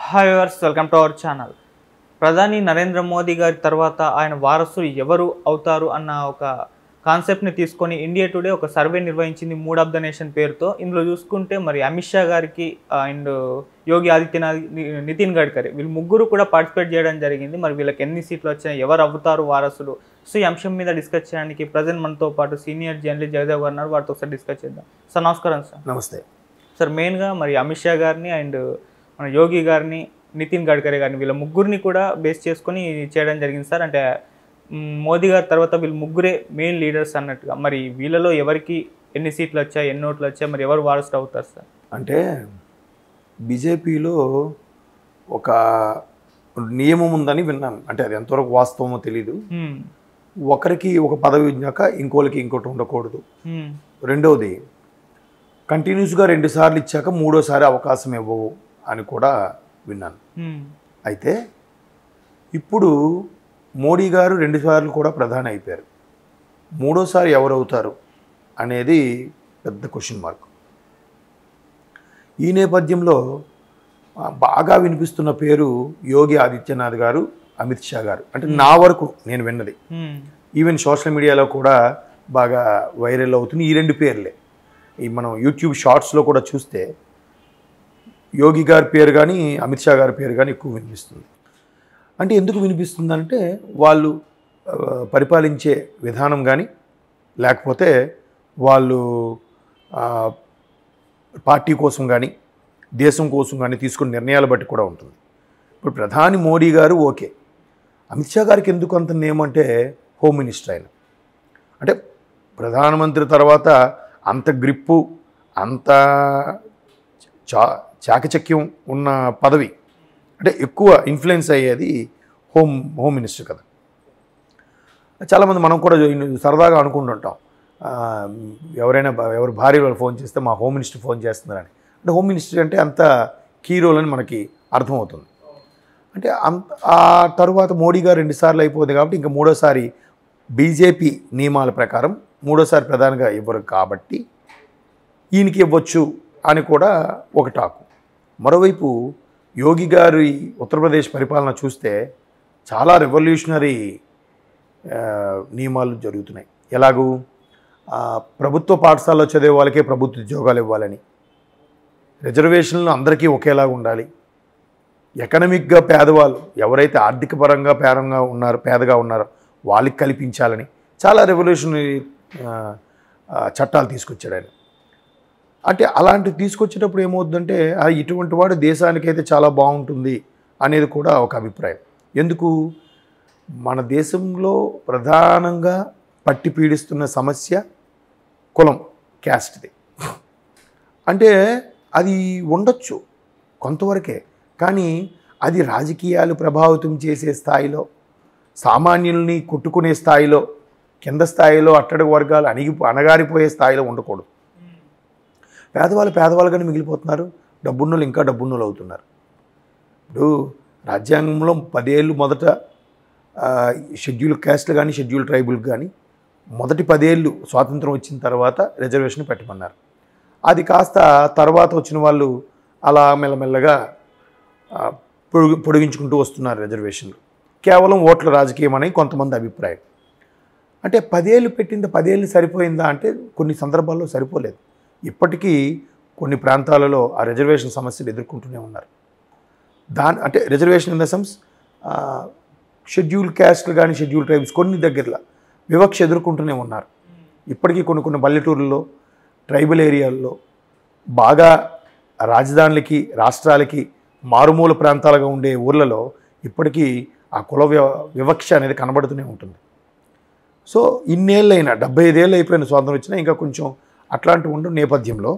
Hi viewers, welcome to our channel. ప్రధాని నరేంద్ర మోదీ గారి తర్వాత ఆయన వారసులు ఎవరు అవుతారు అన్న ఒక కాన్సెప్ట్ని తీసుకొని ఇండియా టుడే ఒక సర్వే నిర్వహించింది మూడ్ ఆఫ్ ద నేషన్ పేరుతో. ఇందులో చూసుకుంటే మరి అమిత్ షా గారికి అండ్ యోగి ఆదిత్యనాథ్, నితిన్ గడ్కరీ వీళ్ళు ముగ్గురు కూడా పార్టిసిపేట్ చేయడం జరిగింది. మరి వీళ్ళకి ఎన్ని సీట్లు వచ్చాయి, ఎవరు అవుతారు వారసులు, సో ఈ అంశం మీద డిస్కస్ చేయడానికి ప్రజెంట్ మనతో పాటు సీనియర్ జర్నలిస్ట్ జగదేవ్ గారు ఉన్నారు. వారితో ఒకసారి డిస్కస్ చేద్దాం. సార్ నమస్కారం. సార్ నమస్తే. సార్ మెయిన్గా మరి అమిత్ షా గారిని అండ్ మన యోగి గారిని, నితిన్ గడ్కరీ గారిని వీళ్ళ ముగ్గురిని కూడా బేస్ చేసుకొని చేయడం జరిగింది సార్. అంటే మోదీ గారి తర్వాత వీళ్ళు ముగ్గురే మెయిన్ లీడర్స్ అన్నట్టుగా. మరి వీళ్ళలో ఎవరికి ఎన్ని సీట్లు వచ్చాయి, ఎన్ని ఓట్లు వచ్చాయి, మరి ఎవరు వారసులు అవుతారు సార్? అంటే బీజేపీలో ఒక నియమం ఉందని విన్నాను. అంటే అది ఎంతవరకు వాస్తవమో తెలీదు. ఒకరికి ఒక పదవి ఇచ్చాక ఇంకోరికి ఇంకోటి ఉండకూడదు. రెండవది, కంటిన్యూస్గా 2 సార్లు ఇచ్చాక మూడోసారి అవకాశం ఇవ్వవు అని కూడా విన్నాను. అయితే ఇప్పుడు మోడీ గారు 2 సార్లు కూడా ప్రధాని అయిపోయారు. మూడోసారి ఎవరవుతారు అనేది పెద్ద క్వశ్చన్ మార్క్. ఈ నేపథ్యంలో బాగా వినిపిస్తున్న పేరు యోగి ఆదిత్యనాథ్ గారు, అమిత్ షా గారు. అంటే నా వరకు నేను విన్నది, ఈవెన్ సోషల్ మీడియాలో కూడా బాగా వైరల్ అవుతుంది ఈ 2 పేర్లే. ఈ మనం యూట్యూబ్ షార్ట్స్లో కూడా చూస్తే యోగి గారి పేరు కానీ అమిత్ షా గారి పేరు కానీ ఎక్కువ వినిపిస్తుంది. అంటే ఎందుకు వినిపిస్తుందంటే వాళ్ళు పరిపాలించే విధానం కానీ, లేకపోతే వాళ్ళు పార్టీ కోసం కానీ దేశం కోసం కానీ తీసుకున్న నిర్ణయాలు బట్టి కూడా ఉంటుంది. ఇప్పుడు ప్రధాని మోడీ గారు ఓకే, అమిత్ షా గారికి ఎందుకు అంత నేమంటే హోమ్ మినిస్టర్ ఆయన. అంటే ప్రధానమంత్రి తర్వాత అంత గ్రిప్పు, అంత చాకచక్యం ఉన్న పదవి, అంటే ఎక్కువ ఇన్ఫ్లుయెన్స్ అయ్యేది హోమ్ మినిస్టర్ కదా. చాలామంది మనం కూడా సరదాగా అనుకుంటుంటాం, ఎవరి భార్య వాళ్ళు ఫోన్ చేస్తే మా హోమ్ మినిస్టర్ ఫోన్ చేస్తున్నారని. అంటే హోమ్ మినిస్టర్ అంటే అంత కీ రోల్ అని మనకి అర్థమవుతుంది. అంటే ఆ తరువాత మోడీ గారు 2 సార్లు అయిపోతుంది కాబట్టి ఇంకా మూడోసారి బీజేపీ నియమాల ప్రకారం మూడోసారి ప్రధానిగా ఇవ్వరు కాబట్టి ఈయనకి ఇవ్వచ్చు అని కూడా ఒక టాకు. మరోవైపు యోగి గారి ఉత్తరప్రదేశ్ పరిపాలన చూస్తే చాలా రెవల్యూషనరీ నియమాలు జరుగుతున్నాయి. ఎలాగూ ప్రభుత్వ పాఠశాలలో చదివే వాళ్ళకే ప్రభుత్వ ఉద్యోగాలు ఇవ్వాలని, రిజర్వేషన్లు అందరికీ ఒకేలాగా ఉండాలి, ఎకనమిక్గా పేదవాళ్ళు ఎవరైతే ఆర్థిక పరంగా పేదగా ఉన్నారో వాళ్ళకి కల్పించాలని చాలా రెవల్యూషనరీ చట్టాలు తీసుకొచ్చాడు ఆయన. అంటే అలాంటివి తీసుకొచ్చేటప్పుడు ఏమవుతుందంటే ఇటువంటి వాడు దేశానికైతే చాలా బాగుంటుంది అనేది కూడా ఒక అభిప్రాయం. ఎందుకు, మన దేశంలో ప్రధానంగా పట్టి పీడిస్తున్న సమస్య కులం, క్యాస్ట్ది. అంటే అది ఉండొచ్చు కొంతవరకే, కానీ అది రాజకీయాలు ప్రభావితం చేసే స్థాయిలో, సామాన్యుల్ని కొట్టుకునే స్థాయిలో, కింద స్థాయిలో అట్టడుగు వర్గాలు అణగారిపోయే స్థాయిలో ఉండకూడదు. పేదవాళ్ళుగానే మిగిలిపోతున్నారు, డబ్బున్నోళ్ళు ఇంకా డబ్బున్నోళ్ళు అవుతున్నారు. ఇప్పుడు రాజ్యాంగంలో 10 ఏళ్ళు మొదట షెడ్యూల్ క్యాస్ట్లు కానీ షెడ్యూల్ ట్రైబుల్కి కానీ మొదటి 10 ఏళ్ళు స్వాతంత్రం వచ్చిన తర్వాత రిజర్వేషన్ పెట్టమన్నారు. అది కాస్త తర్వాత వచ్చిన వాళ్ళు అలా మెల్లమెల్లగా పొడిగించుకుంటూ వస్తున్నారు రిజర్వేషన్లు. కేవలం ఓట్ల రాజకీయం అని కొంతమంది అభిప్రాయం. అంటే 10 ఏళ్ళు పెట్టింది 10 ఏళ్ళు సరిపోయిందా అంటే కొన్ని సందర్భాల్లో సరిపోలేదు. ఇప్పటికీ కొన్ని ప్రాంతాలలో ఆ రిజర్వేషన్ సమస్యలు ఎదుర్కొంటూనే ఉన్నారు. అంటే reservation in the sense schedule క్యాస్ట్లు కానీ షెడ్యూల్ ట్రైబ్స్ కొన్ని దగ్గరలో వివక్ష ఎదుర్కొంటూనే ఉన్నారు. ఇప్పటికీ కొన్ని పల్లెటూరుల్లో, ట్రైబల్ ఏరియాల్లో, బాగా రాజధానులకి రాష్ట్రాలకి మారుమూల ప్రాంతాలుగా ఉండే ఊర్లలో ఇప్పటికీ ఆ కుల వివక్ష అనేది కనబడుతూనే ఉంటుంది. సో ఇన్నేళ్ళైనా 75 ఏళ్ళు అయిపోయిన స్వాతంత్రం వచ్చినా ఇంకా కొంచెం అట్లాంటివి ఉండడం నేపథ్యంలో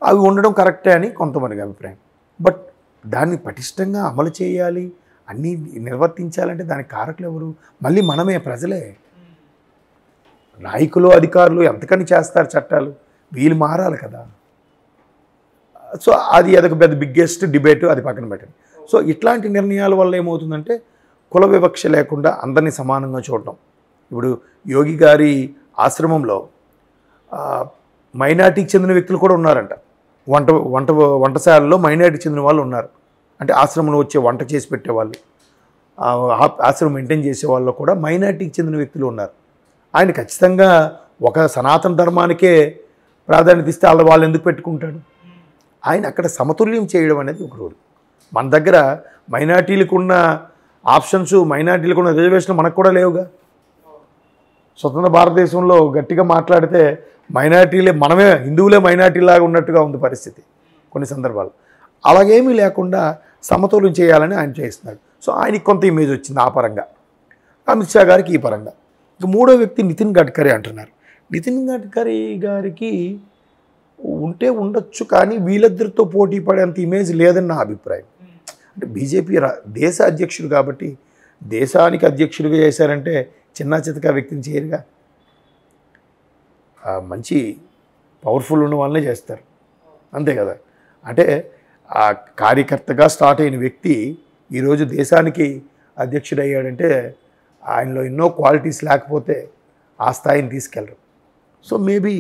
అవి ఉండడం కరెక్టే అని కొంతమందికి అభిప్రాయం. బట్ దాన్ని పటిష్టంగా అమలు చేయాలి, అన్నీ నిర్వర్తించాలంటే దానికి కారకులు ఎవరు? మళ్ళీ మనమే, ప్రజలే. నాయకులు అధికారులు ఎంతకని చేస్తారు చట్టాలు, వీళ్ళు మారాలి కదా. సో అదొక పెద్ద బిగ్గెస్ట్ డిబేటు, అది పక్కన పెట్టండి. సో ఇట్లాంటి నిర్ణయాల వల్ల ఏమవుతుందంటే కుల వివక్ష లేకుండా అందరినీ సమానంగా చూడటం. ఇప్పుడు యోగి గారి ఆశ్రమంలో మైనార్టీకి చెందిన వ్యక్తులు కూడా ఉన్నారంట. వంటశాలలో మైనారిటీ చెందిన వాళ్ళు ఉన్నారు. అంటే ఆశ్రమంలో వచ్చే వంట చేసి పెట్టేవాళ్ళు, ఆశ్రమం మెయింటైన్ చేసే వాళ్ళు కూడా మైనారిటీకి చెందిన వ్యక్తులు ఉన్నారు. ఆయన ఖచ్చితంగా ఒక సనాతన ధర్మానికే ప్రాధాన్యత ఇస్తే వాళ్ళు ఎందుకు పెట్టుకుంటాడు? ఆయన అక్కడ సమతుల్యం చేయడం అనేది ఒక రూల్. మన దగ్గర మైనారిటీలకు ఉన్న ఆప్షన్స్, మైనారిటీలకు ఉన్న రిజర్వేషన్లు మనకు కూడా లేవుగా. స్వతంత్ర భారతదేశంలో గట్టిగా మాట్లాడితే మైనారిటీలే, మనమే హిందువులే మైనారిటీలాగా ఉన్నట్టుగా ఉంది పరిస్థితి కొన్ని సందర్భాలు. అలాగేమీ లేకుండా సమతుల్యం చేయాలని ఆయన చేస్తున్నాడు. సో ఆయనకి కొంత ఇమేజ్ వచ్చింది ఆ పరంగా, అమిత్ షా గారికి ఈ పరంగా. ఇక మూడో వ్యక్తి నితిన్ గడ్కరీ అంటున్నారు. నితిన్ గడ్కరీ గారికి ఉంటే ఉండొచ్చు, కానీ వీళ్ళిద్దరితో పోటీ పడేంత ఇమేజ్ లేదని నా అభిప్రాయం. అంటే బీజేపీ దేశ అధ్యక్షుడు కాబట్టి, దేశానికి అధ్యక్షుడిగా చేశారంటే చిన్న చితకా వ్యక్తిని చేయరుగా, మంచి పవర్ఫుల్ ఉన్న వాళ్ళనే చేస్తారు, అంతే కదా. అంటే ఆ కార్యకర్తగా స్టార్ట్ అయిన వ్యక్తి ఈరోజు దేశానికి అధ్యక్షుడు అయ్యాడంటే ఆయనలో ఎన్నో క్వాలిటీస్ లేకపోతే ఆ స్థాయిని తీసుకెళ్ళరు. సో మేబీ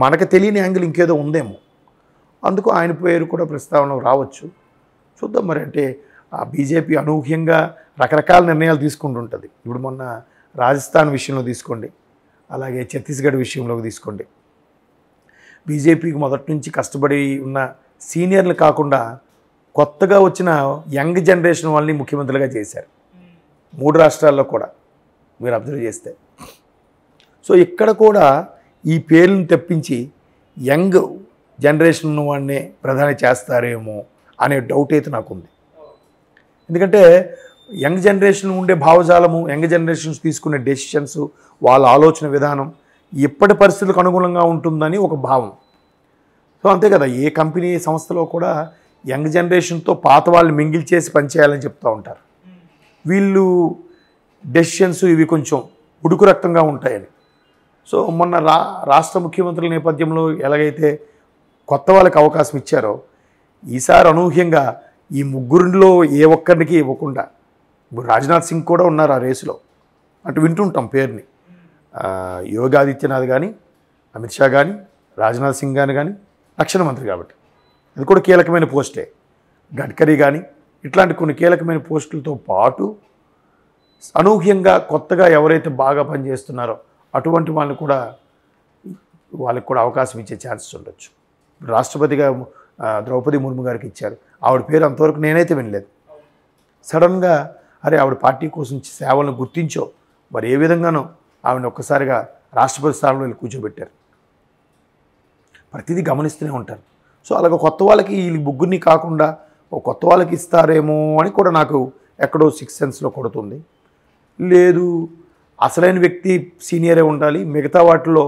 మనకు తెలియని యాంగిల్ ఇంకేదో ఉందేమో, అందుకు ఆయన పేరు కూడా ప్రస్తావన రావచ్చు. చూద్దాం మరి. అంటే ఆ బీజేపీ అనూహ్యంగా రకరకాల నిర్ణయాలు తీసుకుంటుంటుంది. ఇప్పుడు మొన్న రాజస్థాన్ విషయంలో తీసుకోండి, అలాగే ఛత్తీస్గఢ్ విషయంలోకి తీసుకోండి. బీజేపీకి మొదటి నుంచి కష్టపడి ఉన్న సీనియర్లు కాకుండా కొత్తగా వచ్చిన యంగ్ జనరేషన్ వాళ్ళని ముఖ్యమంత్రులుగా చేశారు 3 రాష్ట్రాల్లో కూడా, మీరు అబ్జర్వ్ చేస్తే. సో ఇక్కడ కూడా ఈ పేర్లను తెప్పించి యంగ్ జనరేషన్ ఉన్న వాడినే ప్రధాని చేస్తారేమో అనే డౌట్ అయితే నాకుంది. ఎందుకంటే యంగ్ జనరేషన్ ఉండే భావజాలము, యంగ్ జనరేషన్స్ తీసుకునే డెసిషన్స్, వాళ్ళ ఆలోచన విధానం ఇప్పటి పరిస్థితులకు అనుగుణంగా ఉంటుందని ఒక భావం. సో అంతే కదా, ఏ కంపెనీ సంస్థలో కూడా యంగ్ జనరేషన్తో పాత వాళ్ళు మింగిల్ చేసి పనిచేయాలని చెప్తూ ఉంటారు. వీళ్ళు డెసిషన్స్ ఇవి కొంచెం ఉడుకు రక్తంగా ఉంటాయని. సో మొన్న రాష్ట్ర ముఖ్యమంత్రుల నేపథ్యంలో ఎలాగైతే కొత్త వాళ్ళకి అవకాశం ఇచ్చారో, ఈసారి అనూహ్యంగా ఈ ముగ్గురిలో ఏ ఒక్కరికి ఇవ్వకుండా, ఇప్పుడు రాజ్నాథ్ సింగ్ కూడా ఉన్నారు ఆ రేసులో, అటు వింటుంటాం పేరుని. యోగి ఆదిత్యనాథ్ కానీ, అమిత్ షా కానీ, రాజ్నాథ్ సింగ్ కానీ రక్షణ మంత్రి కాబట్టి అది కూడా కీలకమైన పోస్టే. గడ్కరీ కానీ ఇట్లాంటి కొన్ని కీలకమైన పోస్టులతో పాటు అనూహ్యంగా కొత్తగా ఎవరైతే బాగా పనిచేస్తున్నారో అటువంటి వాళ్ళకి కూడా అవకాశం ఇచ్చే ఛాన్సెస్ ఉండొచ్చు. రాష్ట్రపతిగా ద్రౌపది ముర్ము గారికి ఇచ్చారు, ఆవిడ పేరు అంతవరకు నేనైతే వినలేదు. సడన్గా అరే ఆవిడ పార్టీ కోసం సేవలను గుర్తించో మరి ఏ విధంగానో ఆవిడని ఒక్కసారిగా రాష్ట్రపతి స్థానంలో వెళ్ళి కూర్చోబెట్టారు. ప్రతిదీ గమనిస్తూనే ఉంటారు. సో అలాగ కొత్త వాళ్ళకి ఈ ముగ్గురిని కాకుండా కొత్త వాళ్ళకి ఇస్తారేమో అని కూడా నాకు ఎక్కడో 6th సెన్స్లో కొడుతుంది. లేదు అసలైన వ్యక్తి సీనియరే ఉండాలి, మిగతా వాటిలో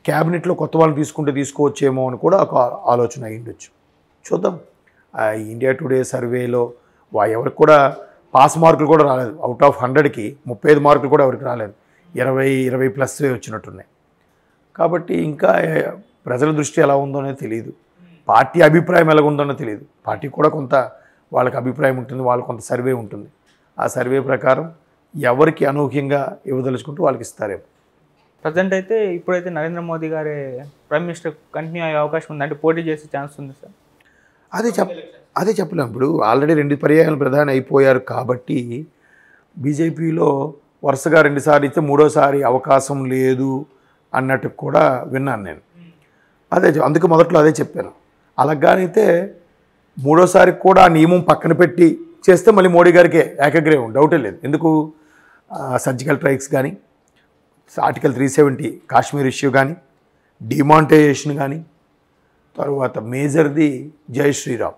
క్యాబినెట్లో కొత్త వాళ్ళని తీసుకోవచ్చేమో అని కూడా ఒక ఆలోచన అయ్యిండొచ్చు. చూద్దాం. ఇండియా టుడే సర్వేలో ఎవరికి కూడా పాస్ మార్కులు కూడా రాలేదు. అవుట్ ఆఫ్ 100కి 35 మార్కులు కూడా ఎవరికి రాలేదు, 20+ వచ్చినట్టున్నాయి. కాబట్టి ఇంకా ప్రజల దృష్టి ఎలా ఉందో అనేది తెలియదు, పార్టీ అభిప్రాయం ఎలా ఉందో తెలియదు. పార్టీ కూడా కొంత వాళ్ళకి అభిప్రాయం ఉంటుంది, వాళ్ళకి కొంత సర్వే ఉంటుంది. ఆ సర్వే ప్రకారం ఎవరికి అనూహ్యంగా ఇవ్వదలుచుకుంటూ వాళ్ళకి ఇస్తారేమో. ప్రజెంట్ అయితే ఇప్పుడైతే నరేంద్ర మోదీ గారే ప్రైమ్ మినిస్టర్ కంటిన్యూ అయ్యే అవకాశం ఉంది, అంటే పోటీ చేసే ఛాన్స్ ఉంది సార్. అదే చెప్పలేం. ఇప్పుడు ఆల్రెడీ 2 పర్యాయాలు ప్రధాని అయిపోయారు కాబట్టి బీజేపీలో వరుసగా 2 సార్లు ఇస్తే 3వసారి అవకాశం లేదు అన్నట్టు కూడా విన్నాను నేను. అందుకు మొదట్లో అదే చెప్పాను. అలాగైతే 3వసారి కూడా ఆ నియమం పక్కన పెట్టి చేస్తే మళ్ళీ మోడీ గారికే ఏకగ్రీవం, డౌటే లేదు. ఎందుకు సర్జికల్ స్ట్రైక్స్ కానీ, ఆర్టికల్ 370 కాశ్మీర్ ఇష్యూ కానీ, డిమానిటైజేషన్ కానీ, తర్వాత మేజర్ది జై శ్రీరామ్,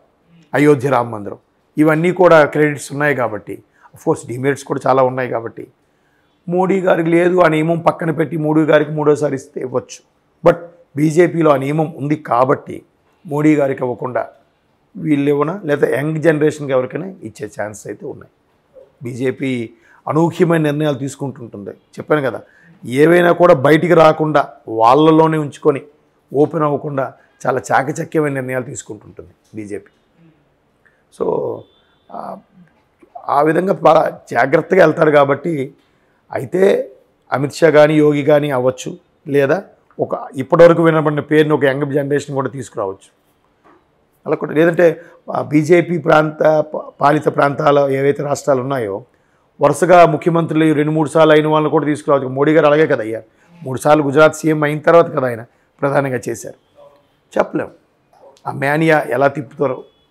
అయోధ్య రామ మందిరం, ఇవన్నీ కూడా క్రెడిట్స్ ఉన్నాయి కాబట్టి, అఫ్కోర్స్ డిమెరిట్స్ కూడా చాలా ఉన్నాయి కాబట్టి మోడీ గారికి లేదు ఆ నియమం పక్కన పెట్టి మోడీ గారికి 3వసారి ఇస్తే ఇవ్వచ్చు. బట్ బీజేపీలో ఆ నియమం ఉంది కాబట్టి మోడీ గారికి ఇవ్వకుండా వీళ్ళు ఇవ్వనా, లేదా యంగ్ జనరేషన్కి ఎవరికైనా ఇచ్చే ఛాన్స్ అయితే ఉన్నాయి. బీజేపీ అనూహ్యమైన నిర్ణయాలు తీసుకుంటుంటుంది. చెప్పాను కదా, ఏవైనా కూడా బయటికి రాకుండా వాళ్ళలోనే ఉంచుకొని ఓపెన్ అవ్వకుండా చాలా చాకచక్యమైన నిర్ణయాలు తీసుకుంటుంటుంది బీజేపీ. సో ఆ విధంగా బాగా జాగ్రత్తగా వెళ్తారు కాబట్టి అయితే అమిత్ షా కానీ యోగి కానీ అవ్వచ్చు, లేదా ఇప్పటివరకు వినబడిన పేరుని ఒక యంగ్ జనరేషన్ కూడా తీసుకురావచ్చు. అలా కూడా లేదంటే బీజేపీ పాలిత ప్రాంతాలు ఏవైతే రాష్ట్రాలు ఉన్నాయో వరుసగా ముఖ్యమంత్రులు 2-3 సార్లు అయిన వాళ్ళని కూడా తీసుకురావచ్చు. మోడీ గారు అలాగే కదా అయ్యారు. 3 సార్లు గుజరాత్ సీఎం అయిన తర్వాత కదా ఆయన ప్రధానంగా చేశారు. చెప్పలేము ఆ మేనియా ఎలా తిప్పుతారో